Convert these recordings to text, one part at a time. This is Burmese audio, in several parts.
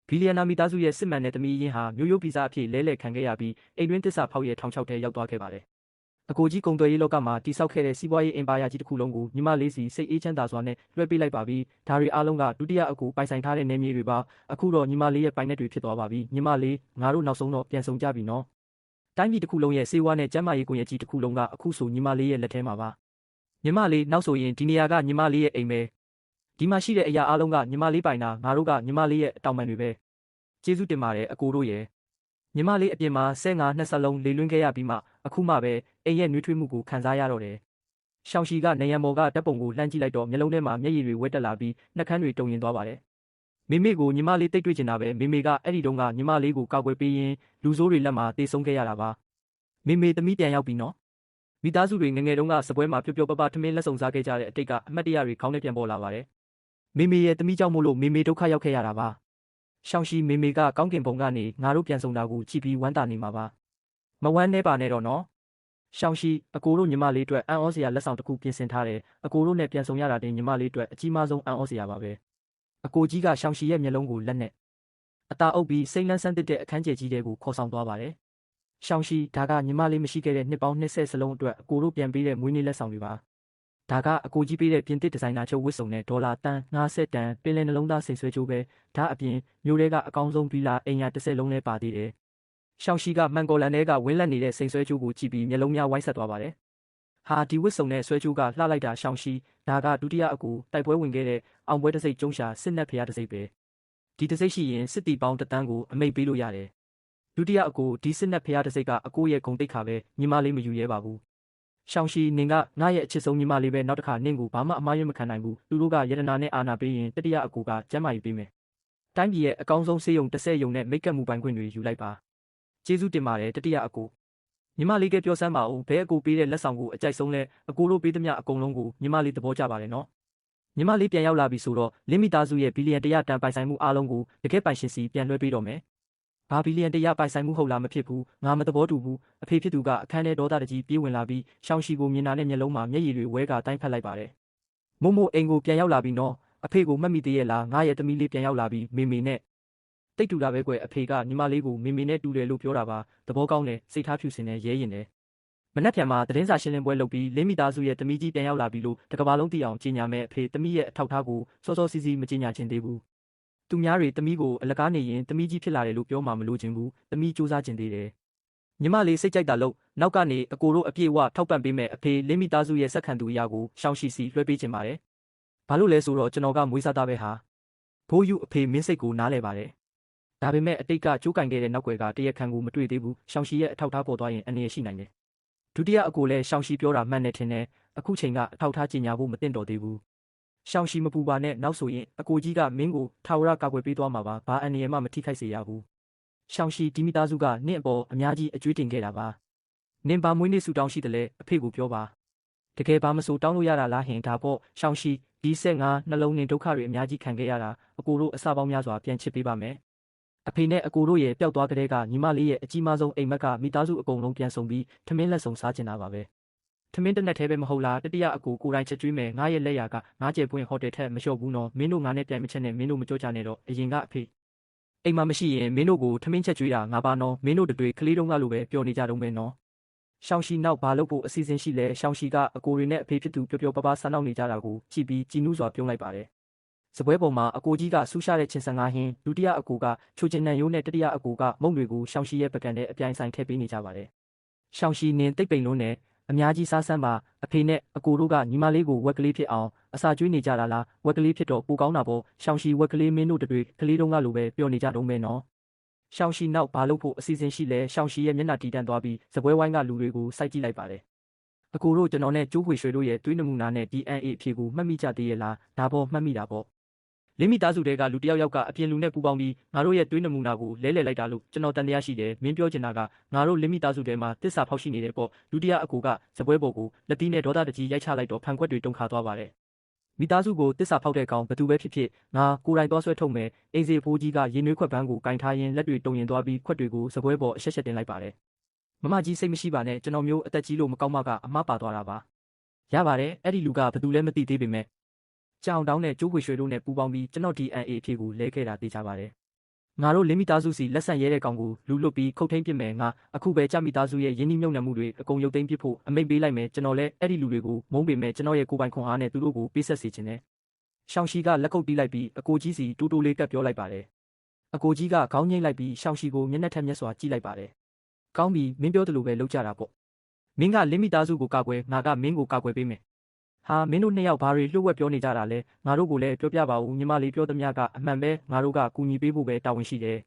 ဘီလီယံနာမိသားစုရဲ့စစ်မှန်တဲ့သမီးရင်းဟာမျိုးရိုးဗီဇအဖြစ်လဲလှယ်ခံခဲ့ရပြီးအိမ်တွင်းတစ္ဆာဖောက်ရဲ့ထောင်ချောက်ထဲရောက်သွားခဲ့ပါတယ်။အကိုကြီးကုံသွယ်ရေးလောကမှာတိဆောက်ခဲ့တဲ့စီးပွားရေးအင်ပါယာကြီးတစ်ခုလုံးကိုညီမလေးစီစိတ်အေးချမ်းသာစွာနဲ့လွှဲပေးလိုက်ပါပြီ။ဒါတွေအားလုံးကဒုတိယအကိုပိုင်ဆိုင်ထားတဲ့နေမြေတွေပါ။အခုတော့ညီမလေးရဲ့ပိုင်နဲ့တွေဖြစ်သွားပါပြီ။ညီမလေးငါတို့နောက်ဆုံးတော့ပြန်ဆုံကြပြီနော်။တိုင်းပြည်တစ်ခုလုံးရဲ့စေဝါနဲ့ကျန်းမာရေးကွန်ရက်ကြီးတစ်ခုလုံးကအခုဆိုညီမလေးရဲ့လက်ထဲမှာပါ။ညီမလေးနောက်ဆိုရင်ဒီနေရာကညီမလေးရဲ့အိမ်ပဲ။ဒီမှာရှိတဲ့အရာအားလုံးကညီမလေးပိုင်တာငါတို့ကညီမလေးရဲ့အတောင်ပံတွေပဲ။ကျေးဇူးတင်ပါတယ်အကိုတို့ရဲ့ညီမလေးအပြင်မှာ15 စလုံးလေလွင့်ခဲ့ရပြီးမှအခုမှပဲအိမ်ရဲ့နှွေးထွေးမှုကိုခံစားရတော့တယ်။ရှောင်းရှီကနေရံပေါ်ကဓာတ်ပုံကိုလှမ်းကြည့်လိုက်တော့မျက်လုံးထဲမှာမျက်ရည်တွေဝဲတက်လာပြီးနှာခမ်းတွေတုန်ရင်သွားပါတယ်။မိမိကိုညီမလေးတိတ်တွေ့ချင်တာပဲမိမိကအဲ့ဒီတုန်းကညီမလေးကိုကောက်ွယ်ပေးရင်းလူဆိုးတွေလက်မှာတေဆုံးခဲ့ရတာပါ။မိသမီးပြန်ရောက်ပြီနော်။မိသားစုတွေငငယ်တုန်းကစပွဲမှာပျော်ပျော်ပါပါထမင်းလက်ဆောင်စားခဲ့ကြတဲ့အတိတ်ကအမှတ်တရတွေခေါင်းထဲပြန်ပေါ်လာပါတယ်။မိရဲ့သမီးကြောင့်မို့လို့မိဒုက္ခရောက်ခဲ့ရတာပါ။ရှောင်းရှီမိကကောင်းကင်ဘုံကနေငါတို့ပြန်ဆုံတာကိုကြည့်ပြီးဝမ်းသာနေမှာပါ။မဝမ်းနဲ့ပါနဲ့တော့နော်။ရှောင်းရှီအကိုတို့ညီမလေးအတွက်အံ့ဩစရာလက်ဆောင်တစ်ခုပြင်ဆင်ထားတယ်။အကိုတို့နဲ့ပြန်ဆုံရတာတင်ညီမလေးအတွက်အကြီးမားဆုံးအံ့ဩစရာပါပဲ။အကိုကြီးကရှောင်းရှီရဲ့မျက်လုံးကိုလက်နဲ့အသာအုပ်ပြီးစိတ်လန်းဆန်းတဲ့အခန်းကျယ်ကြီးတွေကိုခေါ်ဆောင်သွားပါတယ်။ရှောင်းရှီဒါကညီမလေးမရှိခဲ့တဲ့နှစ်ပေါင်း20စလုံးအတွက်အကိုတို့ပြန်ပေးတဲ့မွေးနေ့လက်ဆောင်တွေပါ။ဒါကအကိုကြီးပေးတဲ့ပြင်သစ်ဒီဇိုင်နာချုပ်ဝတ်စုံနဲ့ဒေါ်လာတန်50တန်ပင်လယ်နှလုံးသားစိန်ဆွဲကြိုးပဲဒါအပြင်မျိုးတွေကအကောင်းဆုံးဗီလာအိမ်ယာ30လုံးလဲပါသေးတယ်။ရှောင်းရှီကမန်ကော်လန်ထဲကဝင်းလက်နေတဲ့စိန်ဆွဲကြိုးကိုကြည့်ပြီးမျက်လုံးများဝိုင်းဆက်သွားပါတယ်။ဟာဒီဝတ်စုံနဲ့ဆွဲကြိုးကလှလိုက်တာရှောင်းရှီဒါကဒုတိယအကူတိုက်ပွဲဝင်ခဲ့တဲ့အောင်ပွဲတစ်စိတ်ကျုံးရှာစစ်နက်ဖျားတစ်စိတ်ပဲ။ဒီတစ်စိတ်ရှိရင်စစ်တီပေါင်းတန်းကိုအမိတ်ပေးလို့ရတယ်။ဒုတိယအကူဒီစစ်နက်ဖျားတစ်စိတ်ကအကိုရဲ့ဂုံတိတ်ခါပဲညီမလေးမယူရဲပါဘူး။ရှောင်းရှီနင်ကငါရဲ့အချစ်ဆုံးညီမလေးပဲနောက်တစ်ခါနင့်ကိုဘာမှအမှားယွင်းမခံနိုင်ဘူးသူတို့ကယတနာနဲ့အာနာပေးရင်တတိယအကူကကျမ်းမာရေးပေးမယ်တိုင်းပြည်ရဲ့အကောင်းဆုံးဆေးရုံ30ရုံနဲ့မိတ်ကပ်မှုပိုင်ခွင့်တွေယူလိုက်ပါကျေးဇူးတင်ပါတယ်တတိယအကူညီမလေးကပြောစမ်းပါဦးဘဲအကူပေးတဲ့လက်ဆောင်ကိုအကြိုက်ဆုံးလဲအကူတို့ပေးသမျှအကုန်လုံးကိုညီမလေးသဘောကျပါတယ်နော်ညီမလေးပြန်ရောက်လာပြီဆိုတော့လင်းမီသားစုရဲ့ဘီလီယံ100တန်ပိုင်ဆိုင်မှုအားလုံးကိုတကယ်ပိုင်ရှင်စီပြန်လွှဲပေးတော့မယ်ဘာဘီလီယံ100ပိုင်ဆိုင်မှုဟုတ်လားမဖြစ်ဘူးငါမသဘောတူဘူးအဖေဖြစ်သူကအခန်းထဲဒေါသတကြီးပြေးဝင်လာပြီးရှောင်းရှီကိုမြင်တာနဲ့မျက်လုံးမှာမျက်ရည်တွေဝဲကတိုင်းဖက်လိုက်ပါတယ်မို့အိမ်ကိုပြန်ရောက်လာပြီနော်အဖေကိုမှတ်မိသေးရဲ့လားငါရဲ့သမီးလေးပြန်ရောက်လာပြီမေနဲ့တိတ်တူတာပဲကွယ်အဖေကညီမလေးကိုမေနဲ့တူတယ်လို့ပြောတာပါသဘောကောင်းတယ်စိတ်ထားဖြူစင်တယ်ရဲရင်တယ်မနက်ဖြန်မှာသတင်းစာရှင်းလင်းပွဲလုပ်ပြီးလင်းမီသားစုရဲ့သမီးကြီးပြန်ရောက်လာပြီလို့တကဘာလုံးသိအောင်ကြေညာမယ်အဖေသမီးရဲ့အထောက်ထားကိုစောစီးမကြေညာချင်သေးဘူးသူများတွေသမီးကိုအလကားနေရင်သမီးကြီးဖြစ်လာတယ်လို့ပြောမှမလို့ခြင်းဘူးသမီးစူးစမ်းခြင်းသေးတယ်ညီမလေးစိတ်ကြိုက်တာလို့နောက်ကနေအကိုတို့အပြည့်အဝထောက်ပံ့ပေးမယ်အဖေလင်းမီသားစုရဲ့စက္ကန့်သူအရာကိုရှောင်းရှိစီလွှဲပေးခြင်းပါတယ်ဘာလို့လဲဆိုတော့ကျွန်တော်ကမွေးစားသားပဲဟာဘိုးယူအဖေမင်းစိတ်ကိုနားလဲပါတယ်ဒါပေမဲ့အတိတ်ကကြိုးကင်ခဲ့တဲ့နောက်ွယ်ကတရက်ခန့်ကိုမတွေ့သေးဘူးရှောင်းရှိရဲ့အထောက်ထားပေါ်သွားရင်အနေရရှိနိုင်တယ်ဒုတိယအကိုလည်းရှောင်းရှိပြောတာမှန်တယ်ထင်တယ်အခုချိန်ကအထောက်ထားကြေညာဖို့မသင့်တော်သေးဘူးရှောင်းရှိမပူပါနဲ့နောက်ဆိုရင်အကိုကြီးကမင်းကိုထာဝရကာကွယ်ပေးသွားမှာပါဘာအန္တရာယ်မှမထိခိုက်စေရဘူးရှောင်းရှိဒီမိသားစုကနင့်အပေါ်အများကြီးအကျွေးတင်ခဲ့တာပါနင်ဘာမွေးနေ့ဆူတောင်းရှိတယ်လဲအဖေကိုပြောပါတကယ်ဘာမဆိုတောင်းလို့ရတာလားဟင်ဒါပေါ့ရှောင်းရှိဒီ15နှလုံးနဲ့ဒုက္ခတွေအများကြီးခံခဲ့ရတာအကိုတို့အစပေါင်းများစွာပြန်ချစ်ပေးပါမယ်အဖေနဲ့အကိုတို့ရဲ့ပျောက်သွားတဲ့ကညီမလေးရဲ့အကြီးမားဆုံးအိမ်မက်ကမိသားစုအကုန်လုံးပြန်ဆောင်ပြီးထမင်းလက်ဆောင်စားကျင်တာပါပဲထမင်းတနက်သေးပဲမဟုတ်လားတတိယအကူကိုယ်တိုင်ချက်ကျွေးမယ်ငါရဲ့လက်ရာကငါကျဲပွင့်ဟိုတယ်ထက်မလျှော့ဘူးနော်မင်းတို့ငါနဲ့ပြန်မချက်နဲ့မင်းတို့မကြောကြနဲ့တော့အရင်ကအဖေအိမ်မှာမရှိရင်မင်းတို့ကိုထမင်းချက်ကျွေးတာငါပါနော်မင်းတို့တွေကလေးတုံးကလိုပဲပျော်နေကြတုံးပဲနော်ရှောင်းရှိနောက်ဘာလို့ဖို့အစီအစဉ်ရှိလဲရှောင်းရှိကအကိုတွေနဲ့အဖေဖြစ်သူပျော်ပျော်ပါပါဆန်းနောက်နေကြတာကိုကြည့်ပြီးကြည်နူးစွာပြုံးလိုက်ပါတယ်စပွဲပေါ်မှာအကိုကြီးကဆူးရှာတဲ့ချင်းစံငါဟင်းဒုတိယအကူကချိုချင်နန်ရိုးနဲ့တတိယအကူကမုံတွေကိုရှောင်းရှိရဲ့ပကံနဲ့အပြိုင်ဆိုင်ထည့်ပေးနေကြပါတယ်ရှောင်းရှိနင်တိတ်ပိန်လုံးနဲ့အများကြီးစားစမ်းပါအဖေနဲ့အကိုတို့ကညီမလေးကိုဝက်ကလေးဖြစ်အောင်အစာကျွေးနေကြတာလားဝက်ကလေးဖြစ်တော့ပိုကောင်းတာပေါ့ရှောင်းရှိဝက်ကလေးမင်းတို့တွေကလေးတုံးကလိုပဲပျော်နေကြတုံးပဲနော်ရှောင်းရှိနောက်ဘာလို့ဖို့အစီအစဉ်ရှိလဲရှောင်းရှိရဲ့မျက်နှာတီးတန့်သွားပြီးစပွဲဝိုင်းကလူတွေကိုစိုက်ကြည့်လိုက်ပါတယ်အကိုတို့ကျွန်တော်နဲ့ကျိုးခွေရွှေတို့ရဲ့တွေးနမှုနာနဲ့ DNA အဖြေကိုမှတ်မိကြသေးရဲ့လားဒါပေါ့မှတ်မိတာပေါ့လင်းမီသားစုတွေကလူတယောက်ယောက်ကအပြင်လူနဲ့ပူပေါင်းပြီးငါတို့ရဲ့တွေးနမှုနာကိုလဲလှယ်လိုက်တာလို့ကျွန်တော်တန်တရားရှိတယ်မင်းပြောချင်တာကငါတို့လင်းမီသားစုတွေမှာတစ္ဆာဖောက်ရှိနေတယ်ပေါ့ဒုတိယအကူကစပွဲပေါ်ကိုလက်သီးနဲ့ဒေါသတကြီးရိုက်ချလိုက်တော့ဖန်ခွက်တွေတုန်ခါသွားပါတယ်မိသားစုကိုတစ္ဆာဖောက်တဲ့ကောင်ဘသူပဲဖြစ်ဖြစ်ငါကိုယ်တိုင်သွားဆွဲထုတ်မယ်အိမ်စီဖိုးကြီးကရေနွေးခွက်ပန်းကိုကင်ထားရင်းလက်တွေတုံရင်သွားပြီးခွက်တွေကိုစပွဲပေါ်အရှက်တင်လိုက်ပါတယ်မမကြီးစိတ်မရှိပါနဲ့ကျွန်တော်မျိုးအသက်ကြီးလို့မကောင်းမကအမှားပါသွားတာပါရပါတယ်အဲ့ဒီလူကဘသူလဲမသိသေးပေမဲ့ကြောင်တောင်းနဲ့ကျိုးခွေရွှေတို့နဲ့ပူပေါင်းပြီးကျွန်တော် DNA အဖြေကိုလဲခဲ့တာသိကြပါတယ် ငါတို့လင်းမိသားစုစီလက်ဆန့်ရဲတဲ့ကောင်ကိုလူလွတ်ပြီးခုတ်ထိန်ပစ်မယ်ငါအခုပဲကြမိသားစုရဲ့ရင်းနှီးမြှုပ်နှံမှုတွေအကုန်ရုပ်သိမ်းပစ်ဖို့အမိန့်ပေးလိုက်မယ်ကျွန်တော်လည်းအဲ့ဒီလူတွေကိုမုန်းပေမဲ့ကျွန်တော်ရဲ့ကိုယ်ပိုင်ခွန်အားနဲ့သူတို့ကိုပေးဆက်စေခြင်းနဲ့ရှောင်းရှိကလက်ကုပ်တီးလိုက်ပြီးအကိုကြီးစီတိုးတိုးလေးကပ်ပြောလိုက်ပါတယ်အကိုကြီးကခေါင်းငိမ့်လိုက်ပြီးရှောင်းရှိကိုမျက်နှာထက်မျက်စွာကြည့်လိုက်ပါတယ်ကောင်းပြီမင်းပြောသလိုပဲလုပ်ကြတာပေါ့မင်းကလင်းမိသားစုကိုကာကွယ်ငါကမင်းကိုကာကွယ်ပေးမယ်ဟာမင်းတို့နှစ်ယောက်ဘာတွေလှုပ်ဝက်ပြောနေကြတာလဲငါတို့ကိုလည်းပြောပြပါဦးညီမလေးပြောသမျှကအမှန်ပဲငါတို့ကကူညီပေးဖို့ပဲတာဝန်ရှိတယ်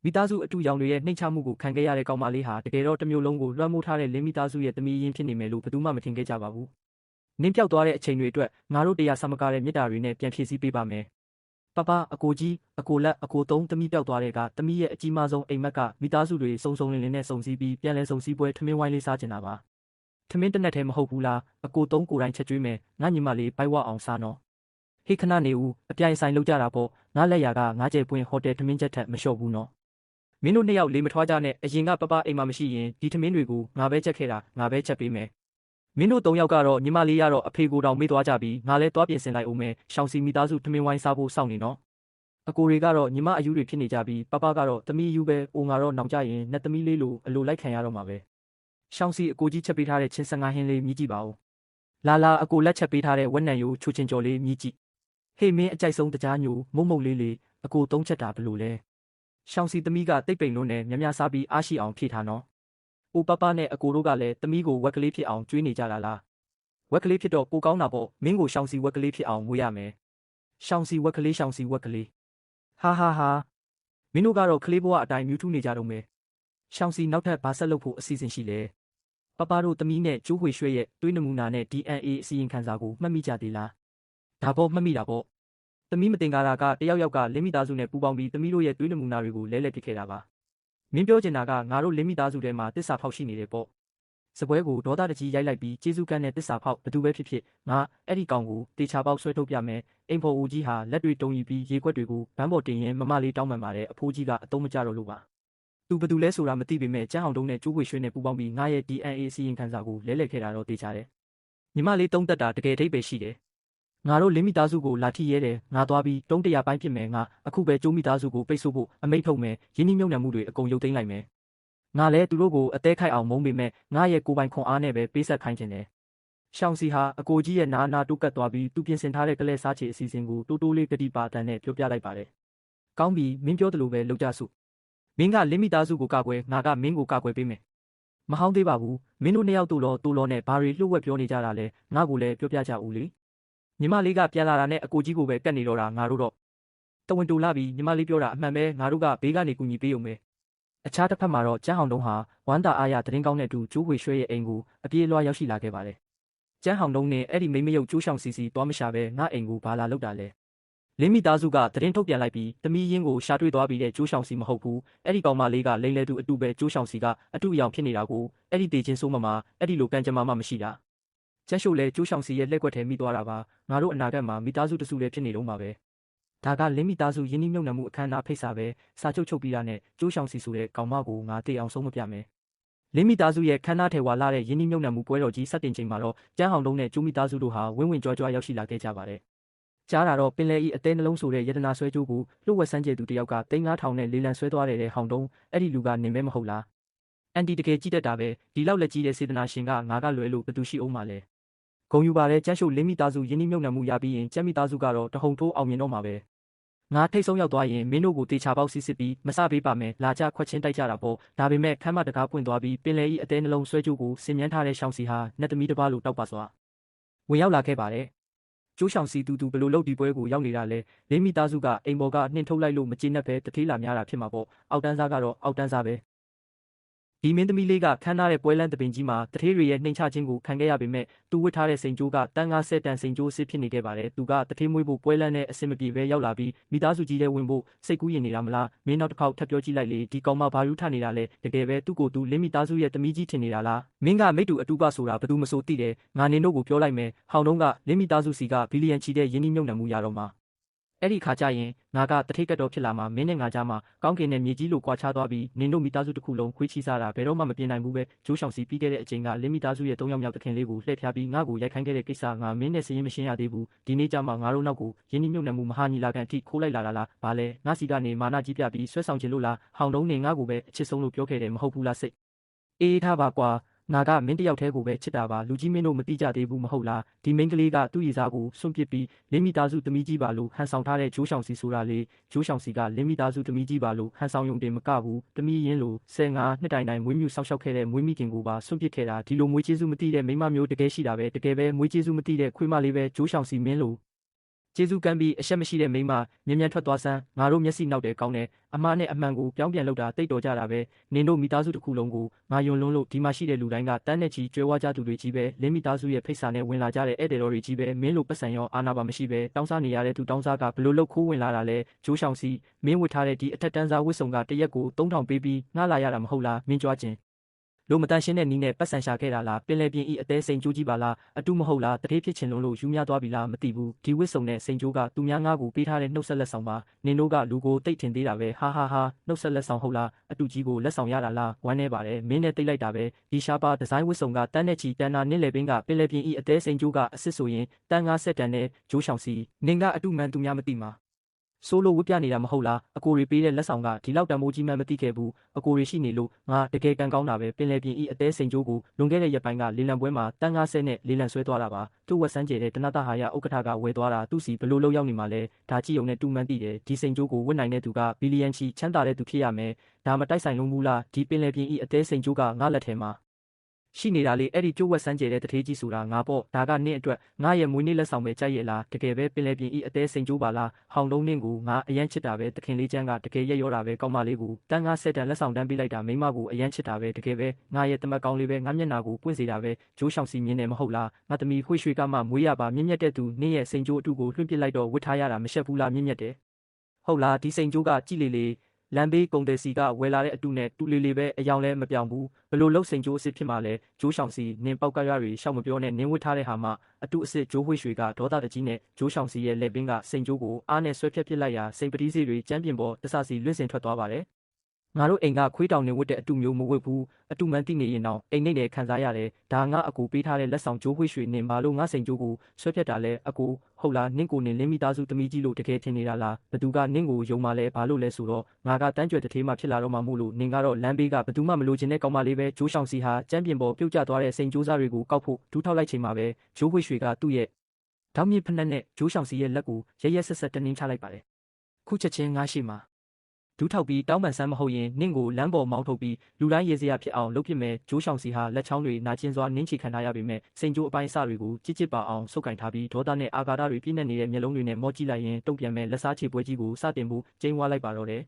မိသားစုအတူရောင်တွေရဲ့နှိမ့်ချမှုကိုခံခဲ့ရတဲ့ကောင်မလေးဟာတကယ်တော့တစ်မျိုးလုံးကိုလွှမ်းမိုးထားတဲ့လင်းမိသားစုရဲ့သမီးရင်းဖြစ်နေမယ်လို့ဘယ်သူမှမထင်ခဲ့ကြပါဘူးနင်းပြောက်သွားတဲ့အချိန်တွေအတွက်ငါတို့တရားဆမကားတဲ့မြစ်တာတွေနဲ့ပြန်ဖြည့်ဆည်းပေးပါမယ်ပပအကိုကြီးအကိုလက်အကိုသုံးသမီးပြောက်သွားတဲ့ကသမီးရဲ့အကြီးမားဆုံးအိမ်မက်ကမိသားစုတွေစုံစုံလင်လင်နဲ့စုံစည်းပြီးပြန်လဲစုံစည်းပွဲထမင်းဝိုင်းလေးစားကျင်တာပါထမင်းတနက်တည်းမဟုတ်ဘူးလားအကိုသုံးကိုယ်တိုင်ချက်ကျွေးမယ်ငါညီမလေးဘိုက်ဝအောင်စားနော်ဟေးခဏနေဦးအပြိုင်ဆိုင်လောက်ကြတာပေါ့ငါလက်ရာကငါကျဲပွင့်ဟိုတယ်ထမင်းချက်ထက်မလျှော့ဘူးနော်မင်းတို့နှစ်ယောက်လေးမထွားကြနဲ့အရင်ကပပအိမ်မှာမရှိရင်ဒီထမင်းတွေကိုငါပဲချက်ခဲ့တာငါပဲချက်ပေးမယ်မင်းတို့သုံးယောက်ကတော့ညီမလေးရတော့အဖေကိုတောင်မေ့သွားကြပြီးငါလည်းသွားပြင်ဆင်လိုက်အောင်မယ်ရှောင်းစီမိသားစုထမင်းဝိုင်းစားဖို့စောင့်နေနော်အကိုတွေကတော့ညီမအယူတွေဖြစ်နေကြပြီးပပကတော့သမီးအယူပဲအိုငါတော့နောင်ကြရင်နှစ်သမီးလေးလိုအလိုလိုက်ခံရတော့မှာပဲရှောင်းစီအကိုကြီးချက်ပေးထားတဲ့ချင်း15ဟင်းလေးမြည်ကြည့်ပါဦးလာလာအကိုလက်ချက်ပေးထားတဲ့ဝက်နံယိုချိုချင်ကြော်လေးမြည်ကြည့်ဟေးမင်းအကြိုက်ဆုံးတကြားညိုမုံမုံလေးလေးအကိုသုံးချက်တာဘလို့လဲရှောင်းစီသမီးကတိတ်ပိန်လုံးနဲ့မြများစားပြီးအားရှိအောင်ဖြည့်ထားနော်အိုပပနဲ့အကိုတို့ကလည်းသမီးကိုဝက်ကလေးဖြစ်အောင်ကျွေးနေကြတာလားဝက်ကလေးဖြစ်တော့ကိုကောင်းတာပေါ့မင်းကိုရှောင်းစီဝက်ကလေးဖြစ်အောင်မွေးရမယ်ရှောင်းစီဝက်ကလေးရှောင်းစီဝက်ကလေးဟာဟာဟာမင်းတို့ကတော့ကလေးဘဝအတိုင်းမြူးထူးနေကြတော့မယ်ရှောင်းစီနောက်ထပ်ဘာဆက်လုပ်ဖို့အစီအစဉ်ရှိလဲပပတို့သမီးနဲ့ကျိုးဝေရွှဲရဲ့တွေးနမူနာနဲ့ DNA အစီရင်ခံစာကိုမှတ်မိကြသေးလားဒါပေါ့မှတ်မိတာပေါ့သမီးမတင်ကားတာကတယောက်ယောက်ကလင်းမိသားစုနဲ့ပူးပေါင်းပြီးသမီးတို့ရဲ့တွေးနမူနာတွေကိုလဲလှယ်ပစ်ခဲ့တာပါမင်းပြောချင်တာကငါတို့လင်းမိသားစုထဲမှာတစ္ဆာဖောက်ရှိနေတယ်ပေါ့စပွဲကိုဒေါသတကြီးရိုက်လိုက်ပြီးကျေးဇူးကန်းတဲ့တစ္ဆာဖောက်ဘသူပဲဖြစ်ဖြစ်ငါအဲ့ဒီကောင်ကိုတေချာပေါက်ဆွဲထုတ်ပြမယ်အိမ်ဖော်ဦးကြီးဟာလက်တွေတုံယူပြီးရေခွက်တွေကိုဗန်းပေါ်တင်ရင်မမလေးတောင်းပန်ပါတယ်အဖိုးကြီးကအတုံးမကြတော့လို့ပါသူဘသူလဲဆိုတာမသိပေမဲ့ကျန်းအောင်တုံးနဲ့ကျိုးဝေရွှေနဲ့ပူးပေါင်းပြီးငါရဲ့ DNA အစီရင်ခံစာကိုလဲလှယ်ခဲ့တာတော့တေချာတယ်ညီမလေးတုံးတက်တာတကယ်ထိပ်ပဲရှိတယ်ငါတို့လင်းမိသားစုကိုလာထိရဲတယ်ငါသွားပြီးတုံး100ပိုင်းဖြစ်မယ်ငါအခုပဲကျိုးမိသားစုကိုပိတ်ဆို့ဖို့အမိန့်ထုတ်မယ်ရင်းနှီးမြှုပ်နှံမှုတွေအကုန်ရုပ်သိမ်းလိုက်မယ်ငါလည်းသူတို့ကိုအသေးခိုက်အောင်မုန်းပေမဲ့ငါရဲ့ကိုယ်ပိုင်ခွန်အားနဲ့ပဲပေးဆက်ခိုင်းခြင်းတယ်ရှောင်းစီဟာအကိုကြီးရဲ့နာတိုးကတ်သွားပြီးသူပြင်ဆင်ထားတဲ့ကလဲစားချေအစီအစဉ်ကိုတိုးတိုးလေးကတိပါတန်နဲ့ပြောပြလိုက်ပါတယ်ကောင်းပြီမင်းပြောသလိုပဲလုပ်ကြစို့မင်းကလင်းမိသားစုကိုကာကွယ်ငါကမင်းကိုကာကွယ်ပေးမယ်မဟောင်းသေးပါဘူးမင်းတို့နှစ်ယောက်တို့လောနဲ့ဘာတွေလှုပ်ဝက်ပြောနေကြတာလဲငါကိုလည်းပြောပြကြဦးလေညီမလေးကပြန်လာတာနဲ့အကိုကြီးကိုပဲကတ်နေတော့တာငါတို့တော့တဝင်းတူလာပြီးညီမလေးပြောတာအမှန်ပဲငါတို့ကဘေးကနေကူညီပေးုံပဲအခြားတစ်ဖက်မှာတော့ကျန်းဟောင်တုံးဟာဝမ်းတာအားရသတင်းကောင်းတဲ့အတူကျိုးဝေရွှဲရဲ့အိမ်ကိုအပြေးလွှားရောက်ရှိလာခဲ့ပါတယ်ကျန်းဟောင်တုံးနဲ့အဲ့ဒီမိမရုပ်ကျိုးရှောင်စီသွားမရှာပဲငါအိမ်ကိုဘာလာလောက်တာလဲလင်းမိသားစုကသတင်းထုတ်ပြန်လိုက်ပြီးသမီးရင်းကိုရှာတွေ့သွားပြီးတဲ့ကျိုးရှောင်စီမဟုတ်ဘူးအဲ့ဒီကောင်မလေးကလိမ့်လဲသူအတူပဲကျိုးရှောင်စီကအတူအယောင်ဖြစ်နေတာကိုအဲ့ဒီတေချင်းဆိုးမမှာအဲ့ဒီလိုကံကြမ္မာမှမရှိတာကျန်းရှို့လဲကျိုးရှောင်စီရဲ့လက်ကွက်ထဲမိသွားတာပါငါတို့အနာဂတ်မှာမိသားစုတစုလည်းဖြစ်နေတော့မှာပဲဒါကလင်းမိသားစုရင်းနှီးမြှုပ်နှံမှုအခမ်းအနားဖိတ်စာပဲစာချုပ်ပြီးတာနဲ့ကျိုးရှောင်စီဆိုတဲ့ကောင်မကိုငါတေအောင်ဆုံးမပြမယ်လင်းမိသားစုရဲ့ခမ်းနားထဲဝါလာတဲ့ရင်းနှီးမြှုပ်နှံမှုပွဲတော်ကြီးစတင်ချိန်မှာတော့ကျန်းဟောင်တုံးနဲ့ကျိုးမိသားစုတို့ဟာဝင်းဝင်ကြွားကြွားရောက်ရှိလာခဲ့ကြပါတယ်ကြားတာတော့ပင်လယ်ဤအသေးနှလုံးဆိုတဲ့ယတနာဆွဲကြိုးကိုလှုပ်ဝက်ဆန်းကျဲသူတယောက်က3,500နဲ့လေလံဆွဲသွားတဲ့ဟောင်တုံးအဲ့ဒီလူကနေမဲမဟုတ်လားအန်တီတကယ်ကြည့်တတ်တာပဲဒီလောက်လက်ကြီးတဲ့စေတနာရှင်ကငါကလွယ်လို့ဘသူရှိအောင်မှာလဲဂုံယူပါတဲ့ကျန်းရှုပ်လင်းမိသားစုရင်းနှီးမြှုပ်နှံမှုရပြီးရင်ကျန်းမိသားစုကတော့တဟုန်ထိုးအောင်မြင်တော့မှာပဲငါထိတ်ဆုံးရောက်သွားရင်မင်းတို့ကိုတေချာပေါက်စစ်ပြီးမစပေးပါမယ်လာကြခွက်ချင်းတိုက်ကြတာပေါ့ဒါပေမဲ့ခမ်းမတကားပွင့်သွားပြီးပင်လယ်ဤအသေးနှလုံးဆွဲကြိုးကိုဆင်မြန်းထားတဲ့ရှောင်းစီဟာနှစ်သမီးတစ်ပါးလိုတောက်ပါစွာဝင်ရောက်လာခဲ့ပါတယ်ကျိုးရှောင်းစီတူဘလို့လုတ်ဒီပွဲကိုရောက်နေတာလဲလင်းမိသားစုကအိမ်ပေါ်ကနှင်ထုတ်လိုက်လို့မကျေနပ်ပဲတထေးလာများတာဖြစ်မှာပေါ့အောက်တန်းစားကတော့အောက်တန်းစားပဲဒီမင်းသမီးလေးကခမ်းနားတဲ့ပွဲလန်းတပင်ကြီးမှာတထေးတွေရဲ့နှိမ်ချခြင်းကိုခံခဲ့ရပေမဲ့သူဝတ်ထားတဲ့စိန်ကြိုးကတန်း90တန်စိန်ကြိုးစစ်ဖြစ်နေခဲ့ပါတယ်သူကတထေးမွေးဖို့ပွဲလန်းနဲ့အစင်မပြေပဲရောက်လာပြီးမိသားစုကြီးထဲဝင်ဖို့စိတ်ကူးရင်နေတာမလားမင်းနောက်တစ်ခေါက်ထပ်ပြောကြည့်လိုက်လေဒီကောင်မဘာယူထနေတာလဲတကယ်ပဲသူ့ကိုယ်သူလင်းမိသားစုရဲ့သမီးကြီးထင်နေတာလားမင်းကမိတူအတူပဆိုတာဘယ်သူမဆိုသိတယ်ငါနင်တို့ကိုပြောလိုက်မယ်ဟောင်တုံးကလင်းမိသားစုစီကဘီလီယံချီတဲ့ယင်းနှိမ့်မြုံနှံမှုရတော့မှာ အဲ့ဒီခါကျရင်ငါကတထိတ်ကတော်ဖြစ်လာမှာမင်းနဲ့ငါကြားမှာကောင်းကင်နဲ့မြေကြီးလိုကွာခြားသွားပြီးနင်တို့မိသားစုတစ်ခုလုံးခွေးချီစားတာဘယ်တော့မှမပြင်နိုင်ဘူးပဲဂျိုးရှောင်စီပြီးခဲ့တဲ့အချိန်ကလင်းမိသားစုရဲ့၃ယောက်မြောက်သခင်လေးကိုလှည့်ဖျားပြီးငါ့ကိုရိုက်ခိုင်းခဲ့တဲ့ကိစ္စငါမင်းနဲ့စရင်မရှင်းရသေးဘူးဒီနေ့ကျမှငါတို့နောက်ကိုယင်းနှိမ့်ညွတ်နှံမှုမဟာညီလာခံအထိခိုးလိုက်လာတာလားဘာလဲငါစီကနေမာနကြီးပြပြီးဆွဲဆောင်ချင်လို့လားဟောင်တုံးနေငါ့ကိုပဲအချစ်ဆုံးလို့ပြောခဲ့တယ်မဟုတ်ဘူးလားစိတ်အေးထားပါကွာငါကမင်းတယောက်တည်းကိုပဲချစ်တာပါလူကြီးမင်းတို့မသိကြသေးဘူးမဟုတ်လားဒီမိန်းကလေးကသူ့ရည်စားကိုစွန့်ပစ်ပြီးလင်းမိသားစုသမီးကြီးပါလို့ဟန်ဆောင်ထားတဲ့ဂျိုးရှောင်စီဆိုတာလေဂျိုးရှောင်စီကလင်းမိသားစုသမီးကြီးပါလို့ဟန်ဆောင်ယုံတင်မကဘူးသမီးရင်းလို့15နှစ်တိုင်တိုင်မွေးမြူဆောက်ရှောက်ခဲ့တဲ့မွေးမိခင်ကိုပါစွန့်ပစ်ခဲ့တာဒီလိုမွေးကျေးဇူးမသိတဲ့မိန်းမမျိုးတကယ်ရှိတာပဲတကယ်ပဲမွေးကျေးဇူးမသိတဲ့ခွေးမလေးပဲဂျိုးရှောင်စီမင်းလို့ကျေးဇူးကမ်းပြီးအရှက်မရှိတဲ့မိန်းမမြန်ထွက်သွားစမ်းငါတို့မျက်စိနောက်တယ်ကောင်းတယ်အမှားနဲ့အမှန်ကိုပြောင်းပြန်လုပ်တာတိတ်တော်ကြတာပဲနင်တို့မိသားစုတစ်ခုလုံးကိုငါယွန်လွန်းလို့ဒီမှာရှိတဲ့လူတိုင်းကတန်းနဲ့ချီကြွယ်ဝကြသူတွေကြီးပဲလင်းမိသားစုရဲ့ဖိတ်စာနဲ့ဝင်လာကြတဲ့ဧည့်သည်တော်တွေကြီးပဲမင်းလိုပတ်စံရောအာနာပါမရှိပဲတောင်းစားနေရတဲ့သူတောင်းစားကဘလို့လောက်ခိုးဝင်လာတာလဲဂျိုးရှောင်စီမင်းဝတ်ထားတဲ့ဒီအထက်တန်းစားဝတ်စုံကတရက်ကို3000ပေးပြီးငှားလာရတာမဟုတ်လားမင်းကြွားခြင်းလိုမတန်ရှင်းတဲ့နီးနဲ့ပတ်စံရှာခဲ့တာလားပင်လယ်ပြင်ဤအသေးစိန်ကျိုးကြီးပါလားအတူမဟုတ်လားတတိဖြစ်ချင်လို့ယူများသွားပြီလားမသိဘူးဒီဝစ်စုံနဲ့စိန်ကျိုးကသူများငါ့ကိုပေးထားတဲ့နှုတ်ဆက်လက်ဆောင်ပါနင်တို့ကလူကိုတိတ်ထင်သေးတာပဲဟာဟာဟာနှုတ်ဆက်လက်ဆောင်ဟုတ်လားအတူကြီးကိုလက်ဆောင်ရတာလားဝမ်းနေပါတယ်မင်းနဲ့တိတ်လိုက်တာပဲဒီရှားပါဒီဇိုင်းဝစ်စုံကတန်းနဲ့ချီတန်းနာနင်းလေပင်ကပင်လယ်ပြင်ဤအသေးစိန်ကျိုးကအစ်စ်ဆိုရင်တန်း90တန်နဲ့ဂျိုးရှောင်စီနင်ကအတူမှန်သူများမသိမှာဆိုလိုဝတ်ပြနေတာမဟုတ်လားအကိုတွေပေးတဲ့လက်ဆောင်ကဒီလောက်တန်မိုးကြီးမှန်းမသိခဲ့ဘူးအကိုတွေရှိနေလို့ငါတကယ်ကန်ကောင်းတာပဲပင်လယ်ပြင်ဤအသေးစိန်ကျိုးကိုလွန်ခဲ့တဲ့ရက်ပိုင်းကလေလံပွဲမှာတန်း90နဲ့လေလံဆွဲသွားတာပါသူ့ဝက်ဆန်းကျဲတဲ့တနတဟာရဥက္ကဋ္ဌကဝယ်သွားတာသူ့စီဘလို့လောက်ရောက်နေမှာလဲဒါကြည့်ုံနဲ့တူမှန်းသိတယ်ဒီစိန်ကျိုးကိုဝတ်နိုင်တဲ့သူကဘီလီယံချီချမ်းသာတဲ့သူဖြစ်ရမယ်ဒါမတိုက်ဆိုင်လုံးဘူးလားဒီပင်လယ်ပြင်ဤအသေးစိန်ကျိုးကငါလက်ထဲမှာရှိနေတာလေအဲ့ဒီကျိုးဝက်ဆန်းကျဲတဲ့တထေးကြီးဆိုတာငါပေါ့ဒါကနင့်အတွက်ငါရဲ့မွေးနေ့လက်ဆောင်ပဲကြိုက်ရဲ့လားတကယ်ပဲပင်လယ်ပြင်ဤအသေးစိန်ကျိုးပါလားဟောင်လုံးနင့်ကိုငါအရန်ချစ်တာပဲတခင်လေးချမ်းကတကယ်ရက်ရောတာပဲကောင်းမလေးကိုတန်း90တန်လက်ဆောင်တန်းပေးလိုက်တာမိမကိုအရန်ချစ်တာပဲတကယ်ပဲငါရဲ့တမက်ကောင်းလေးပဲငါမျက်နာကိုပွင့်စေတာပဲဂျိုးရှောင်စီမြင်းနေမဟုတ်လားငါသမီးခွေရွှေကမှမွေးရပါမြင့်မြတ်တဲ့သူနင့်ရဲ့စိန်ကျိုးအတူကိုလွှင့်ပစ်လိုက်တော့ဝတ်ထားရတာမရှက်ဘူးလားမြင့်မြတ်တယ်ဟုတ်လားဒီစိန်ကျိုးကကြည်လေလေလမ်းဘေးကုန်တယ်စီကဝယ်လာတဲ့အတူနဲ့တူလေးလေးပဲအယောင်လဲမပြောင်းဘူးဘလို့လှုပ်စိန်ကျိုးအစ်စ်ဖြစ်မှလဲဂျိုးရှောင်စီနင်းပေါက်ကရတွေရှောက်မပြောနဲ့နင်းဝတ်ထားတဲ့ဟာမှအတူအစ်စ်ဂျိုးဝှေ့ရွှေကဒေါသတကြီးနဲ့ဂျိုးရှောင်စီရဲ့လက်ပင်ကစိန်ကျိုးကိုအားနဲ့ဆွဲဖြတ်ပစ်လိုက်ရာစိန်ပတိစီတွေကျမ်းပြင်ပေါ်တဆစီလွင့်စင်ထွက်သွားပါတယ်ငါတို့အိမ်ကခွေးတောင်နေဝတ်တဲ့အတူမျိုးမဝတ်ဘူးအတူမှန်သိနေရင်တော့အိမ်နေနဲ့ခံစားရတယ်ဒါငါအကူပေးထားတဲ့လက်ဆောင်ဂျိုးဝှေ့ရွှေနင်ဘာလို့ငါစိန်ကျိုးကိုဆွဲဖြတ်တာလဲအကူဟုတ်လားနင့်ကိုနင်လင်းမိသားစုသမီးကြီးလို့တကယ်ထင်နေတာလားဘသူကနင့်ကိုယုံမှလဲဘာလို့လဲဆိုတော့ငါကတန်းကြွယ်တထေးမှဖြစ်လာတော့မှမို့လို့နင်ကတော့လမ်းဘေးကဘသူမှမလိုချင်တဲ့ကောင်မလေးပဲဂျိုးရှောင်စီဟာကျမ်းပြင်ပေါ်ပြုတ်ကျသွားတဲ့စိန်ကျိုးစားတွေကိုကောက်ဖို့ဒူးထောက်လိုက်ချိန်မှာပဲဂျိုးဝှေ့ရွှေကသူ့ရဲ့ဓာတ်မြင့်ဖက်နဲ့ဂျိုးရှောင်စီရဲ့လက်ကိုရက်ရက်ဆက်ဆက်တင်းချလိုက်ပါတယ်ခုချက်ချင်းငါရှိမှာဒူးထောက်ပြီးတောင်းပန်ဆန်းမဟုတ်ရင်နင့်ကိုလမ်းပေါ်မောင်းထုတ်ပြီးလူတိုင်းရေစရာဖြစ်အောင်လုပ်ဖြစ်မယ်ဂျိုးရှောင်စီဟာလက်ချောင်းတွေနာကျင်စွာနင်းချခံထားရပေမဲ့စိန်ကျိုးအပိုင်းအစတွေကိုကြစ်ကြစ်ပါအောင်ဆုပ်ကင်ထားပြီးဒေါသနဲ့အာဃာတတွေပြည့်နေနေတဲ့မျက်လုံးတွေနဲ့မော့ကြည့်လိုက်ရင်တုံ့ပြန်မဲ့လက်စားချေပွဲကြီးကိုစတင်ဖို့ကျင်းဝါလိုက်ပါတော့တယ်